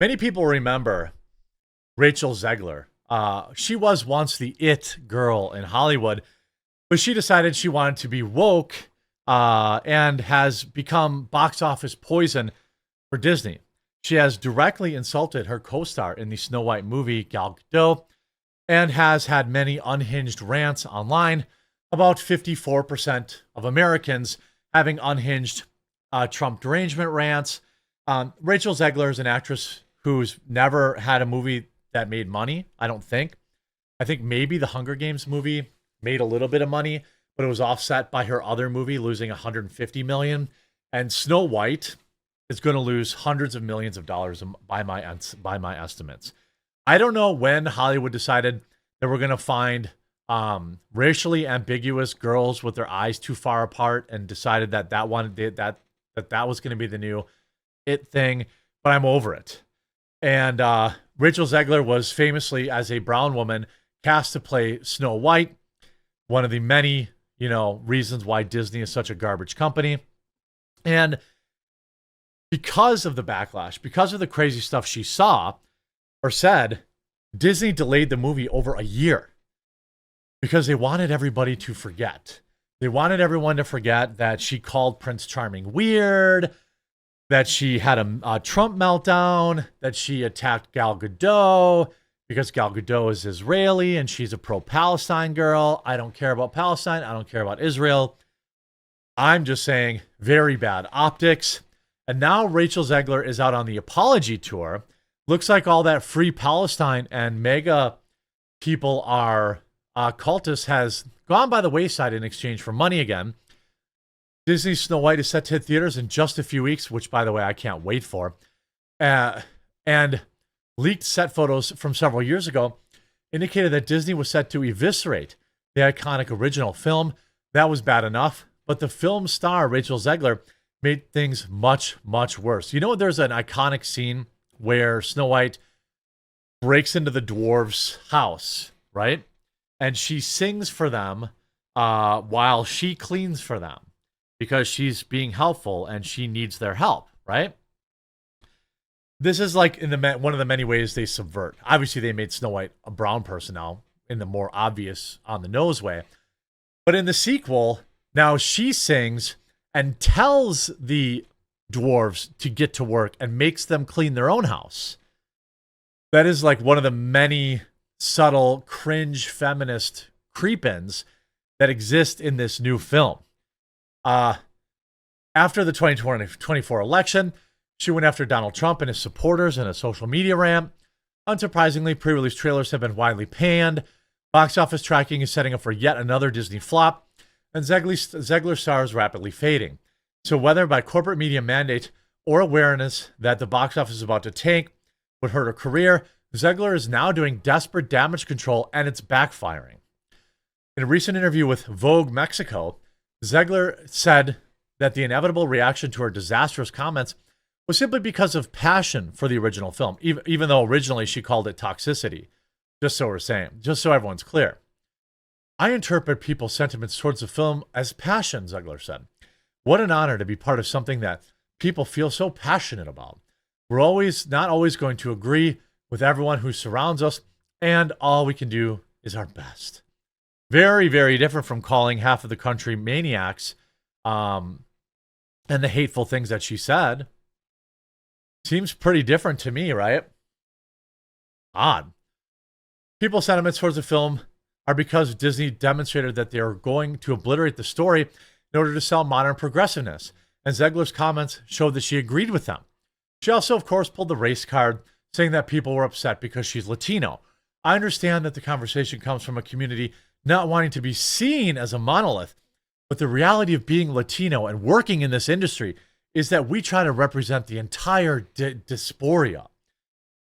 Many people remember Rachel Zegler. She was once the it girl in Hollywood, but she decided she wanted to be woke and has become box office poison for Disney. She has directly insulted her co star in the Snow White movie, Gal Gadot, and has had many unhinged rants online. About 54% of Americans having unhinged Trump derangement rants. Rachel Zegler is an actress who's never had a movie that made money, I don't think. I think maybe the Hunger Games movie made a little bit of money, but it was offset by her other movie losing 150 million. And Snow White is going to lose hundreds of millions of dollars by my estimates. I don't know when Hollywood decided that we're going to find racially ambiguous girls with their eyes too far apart and decided that that was going to be the new it thing, but I'm over it. And Rachel Zegler was famously, as a brown woman, cast to play Snow White, one of the many, reasons why Disney is such a garbage company. And because of the backlash, because of the crazy stuff she saw or said, Disney delayed the movie over a year because they wanted everybody to forget. They wanted everyone to forget that she called Prince Charming weird, that she had a Trump meltdown, that she attacked Gal Gadot because Gal Gadot is Israeli and she's a pro-Palestine girl. I don't care about Palestine. I don't care about Israel. I'm just saying, very bad optics. And now Rachel Zegler is out on the apology tour. Looks like all that free Palestine and mega people are cultists has gone by the wayside in exchange for money again. Disney's Snow White is set to hit theaters in just a few weeks, which, by the way, I can't wait for. And leaked set photos from several years ago indicated that Disney was set to eviscerate the iconic original film. That was bad enough, but the film star, Rachel Zegler, made things much, much worse. There's an iconic scene where Snow White breaks into the dwarves' house, right? And she sings for them while she cleans for them because she's being helpful and she needs their help, right? This is like one of the many ways they subvert. Obviously, they made Snow White a brown person now in the more obvious on the nose way. But in the sequel, now she sings and tells the dwarves to get to work and makes them clean their own house. That is like one of the many subtle cringe feminist creep-ins that exist in this new film. After the 2024 election, she went after Donald Trump and his supporters in a social media rant. Unsurprisingly, pre-release trailers have been widely panned. Box office tracking is setting up for yet another Disney flop, and Zegler's star is rapidly fading. So whether by corporate media mandate or awareness that the box office is about to tank would hurt her career, Zegler is now doing desperate damage control, and it's backfiring. In a recent interview with Vogue Mexico, Zegler said that the inevitable reaction to her disastrous comments was simply because of passion for the original film, even though originally she called it toxicity. Just so everyone's clear. I interpret people's sentiments towards the film as passion, Zegler said. What an honor to be part of something that people feel so passionate about. We're not always going to agree with everyone who surrounds us, and all we can do is our best. Very, very different from calling half of the country maniacs and the hateful things that she said. Seems pretty different to me, right? Odd. People's sentiments towards the film are because Disney demonstrated that they are going to obliterate the story in order to sell modern progressiveness. And Zegler's comments showed that she agreed with them. She also, of course, pulled the race card, saying that people were upset because she's Latino. I understand that the conversation comes from a community not wanting to be seen as a monolith, but the reality of being Latino and working in this industry is that we try to represent the entire dysphoria.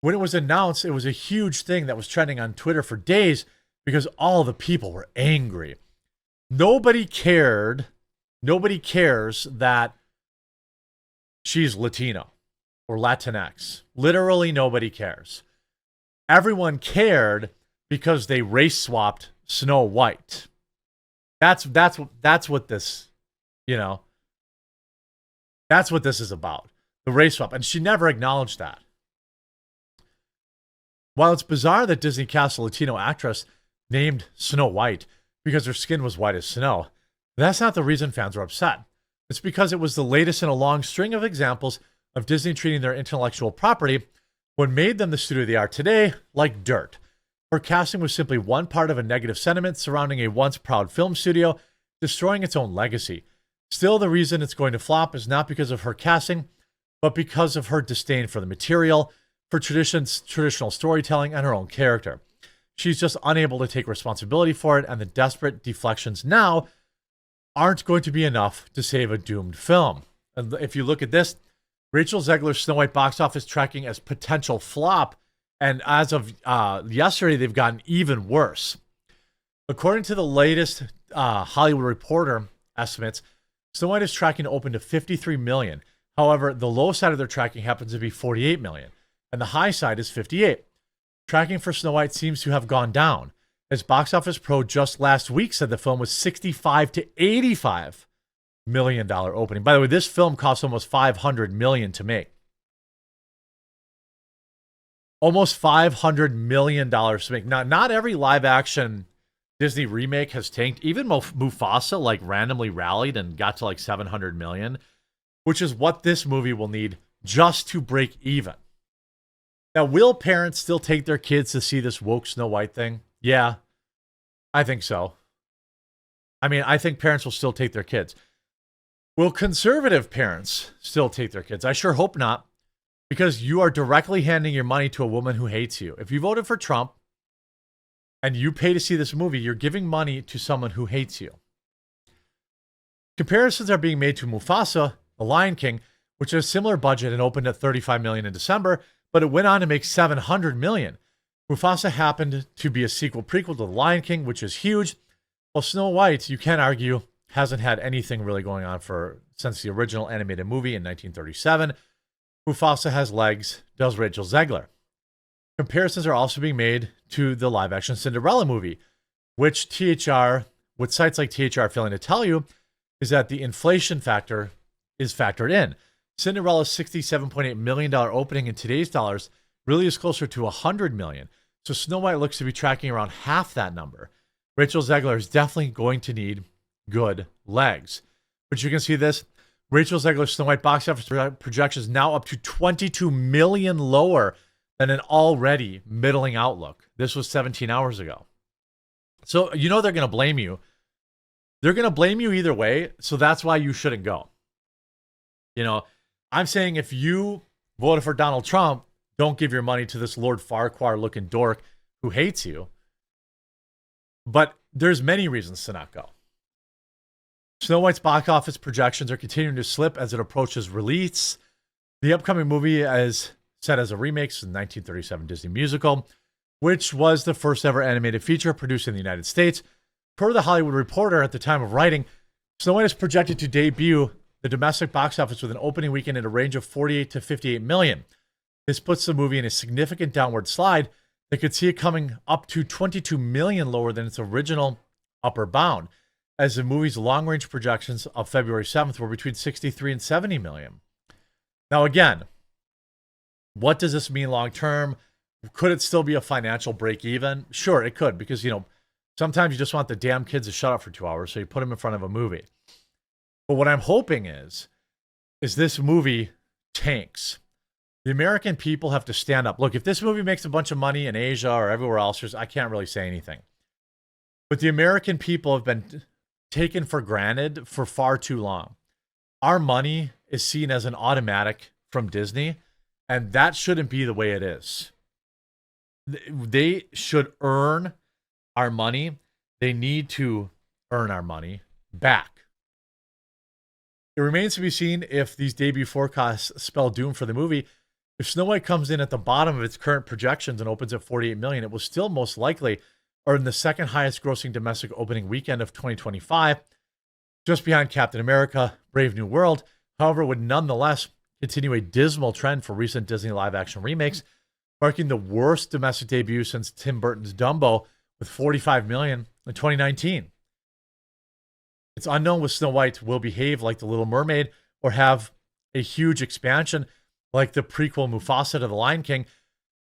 When it was announced, it was a huge thing that was trending on Twitter for days because all the people were angry. Nobody cares that she's Latino or Latinx. Literally nobody cares. Everyone cared because they race swapped Snow White. That's what this, that's what this is about. The race swap. And she never acknowledged that. While it's bizarre that Disney cast a Latino actress named Snow White because her skin was white as snow, that's not the reason fans are upset. It's because it was the latest in a long string of examples of Disney treating their intellectual property, what made them the studio they are today, like dirt. Her casting was simply one part of a negative sentiment surrounding a once proud film studio, destroying its own legacy. Still, the reason it's going to flop is not because of her casting, but because of her disdain for the material, for traditional storytelling, and her own character. She's just unable to take responsibility for it, and the desperate deflections now aren't going to be enough to save a doomed film. And if you look at this, Rachel Zegler's Snow White box office tracking as potential flop, and as of yesterday, they've gotten even worse. According to the latest Hollywood Reporter estimates, Snow White is tracking to open to $53 million. However, the low side of their tracking happens to be $48 million, and the high side is $58 million. Tracking for Snow White seems to have gone down, as Box Office Pro just last week said the film was $65 to $85 million opening. By the way, this film cost almost $500 million to make. Almost $500 million to make. Now, not every live-action Disney remake has tanked. Even Mufasa like randomly rallied and got to like $700 million, which is what this movie will need just to break even. Now, will parents still take their kids to see this woke Snow White thing? Yeah, I think so. I mean, I think parents will still take their kids. Will conservative parents still take their kids? I sure hope not, because you are directly handing your money to a woman who hates you. If you voted for Trump and you pay to see this movie, you're giving money to someone who hates you. Comparisons are being made to Mufasa, The Lion King, which had a similar budget and opened at $35 million in December, but it went on to make $700 million. Mufasa happened to be a sequel prequel to The Lion King, which is huge. While Snow White, you can argue, hasn't had anything really going on since the original animated movie in 1937. Mufasa has legs, does Rachel Zegler. Comparisons are also being made to the live-action Cinderella movie, which what sites like THR are failing to tell you is that the inflation factor is factored in. Cinderella's $67.8 million opening in today's dollars really is closer to $100 million. So Snow White looks to be tracking around half that number. Rachel Zegler is definitely going to need good legs. But you can see this. Rachel Zegler's Snow White box office projections now up to $22 million lower than an already middling outlook. This was 17 hours ago. So you know they're going to blame you. They're going to blame you either way, so that's why you shouldn't go. You know, I'm saying if you voted for Donald Trump, don't give your money to this Lord Farquhar-looking dork who hates you. But there's many reasons to not go. Snow White's box office projections are continuing to slip as it approaches release. The upcoming movie is set as a remake of the 1937 Disney musical, which was the first ever animated feature produced in the United States. Per the Hollywood Reporter at the time of writing, Snow White is projected to debut the domestic box office with an opening weekend in a range of 48 to 58 million. This puts the movie in a significant downward slide that could see it coming up to 22 million lower than its original upper bound, as the movie's long-range projections of February 7th were between 63 and 70 million. Now, again, what does this mean long-term? Could it still be a financial break-even? Sure, it could, because, you know, sometimes you just want the damn kids to shut up for 2 hours, so you put them in front of a movie. But what I'm hoping is this movie tanks. The American people have to stand up. Look, if this movie makes a bunch of money in Asia or everywhere else, I can't really say anything. But the American people have been taken for granted for far too long. Our money is seen as an automatic from Disney, and that shouldn't be the way it is. They should earn our money. They need to earn our money back. It remains to be seen if these debut forecasts spell doom for the movie. If Snow White comes in at the bottom of its current projections and opens at 48 million, it will still most likely earn the second highest grossing domestic opening weekend of 2025, just behind Captain America, Brave New World. However, it would nonetheless continue a dismal trend for recent Disney live-action remakes, marking the worst domestic debut since Tim Burton's Dumbo with 45 million in 2019. It's unknown if Snow White will behave like The Little Mermaid or have a huge expansion like the prequel Mufasa to The Lion King.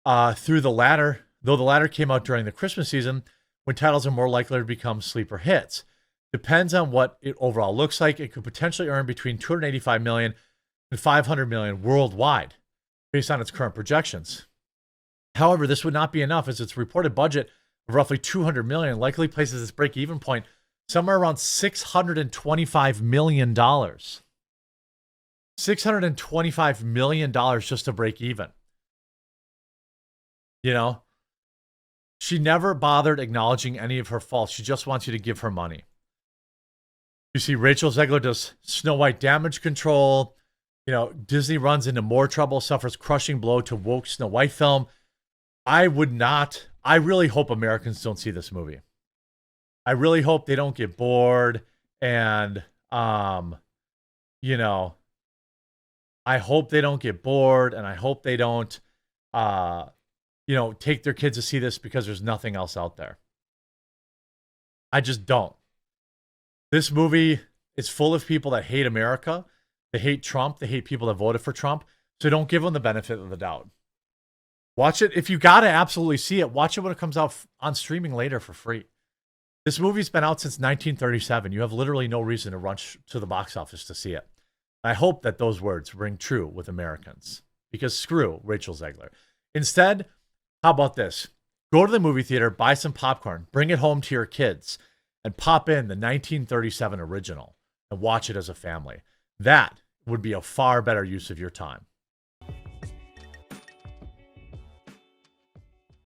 though the latter came out during the Christmas season, when titles are more likely to become sleeper hits. Depends on what it overall looks like. It could potentially earn between 285 million and 500 million worldwide, based on its current projections. However, this would not be enough, as its reported budget of roughly 200 million likely places its break-even point somewhere around $625 million. $625 million just to break even. You know, she never bothered acknowledging any of her faults. She just wants you to give her money. You see, Rachel Zegler does Snow White damage control. You know, Disney runs into more trouble, suffers crushing blow to woke Snow White film. I really hope Americans don't see this movie. I really hope they don't get bored and, you know, I hope they don't get bored, and I hope they don't, you know, take their kids to see this because there's nothing else out there. I just don't. This movie is full of people that hate America. They hate Trump. They hate people that voted for Trump. So don't give them the benefit of the doubt. Watch it. If you got to absolutely see it, watch it when it comes out on streaming later for free. This movie's been out since 1937. You have literally no reason to rush to the box office to see it. I hope that those words ring true with Americans, because screw Rachel Zegler. Instead, how about this? Go to the movie theater, buy some popcorn, bring it home to your kids, and pop in the 1937 original and watch it as a family. That would be a far better use of your time.